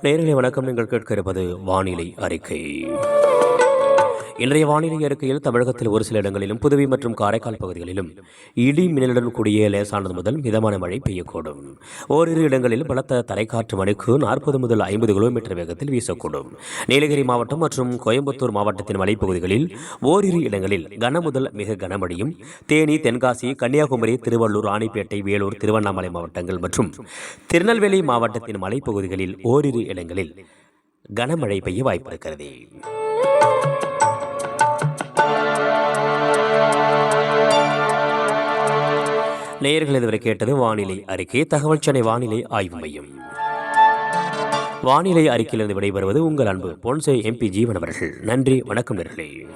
நேயர்களே வணக்கம். நீங்கள் கேட்க இருப்பது வானிலை அறிக்கை. இன்றைய வானிலை அறிக்கையில் தமிழகத்தில் ஒரு சில இடங்களிலும் புதுவை மற்றும் காரைக்கால் பகுதிகளிலும் இடி மின்னலுடன் கூடிய லேசானது முதல் மிதமான மழை பெய்யக்கூடும். ஓரிரு இடங்களில் பலத்த தரைக்காற்று மணிக்கு 40 முதல் 50 கிலோமீட்டர் வேகத்தில் வீசக்கூடும். நீலகிரி மாவட்டம் மற்றும் கோயம்புத்தூர் மாவட்டத்தின் மலைப்பகுதிகளில் ஓரிரு இடங்களில் கன முதல் மிக கனமழையும், தேனி, தென்காசி, கன்னியாகுமரி, திருவள்ளூர், ராணிப்பேட்டை, வேலூர், திருவண்ணாமலை மாவட்டங்கள் மற்றும் திருநெல்வேலி மாவட்டத்தின் மலைப்பகுதிகளில் ஓரிரு இடங்களில் கனமழை பெய்ய வாய்ப்பிருக்கிறது. நேயர்கள் இதுவரை கேட்டது வானிலை அறிக்கை. தகவல் சென்னை வானிலை ஆய்வு மையம். வானிலை அறிக்கையிலிருந்து விடைபெறுவது உங்கள் அன்பு பொன்சே MP ஜீவன் அவர்கள். நன்றி, வணக்கம் நேயர்களே.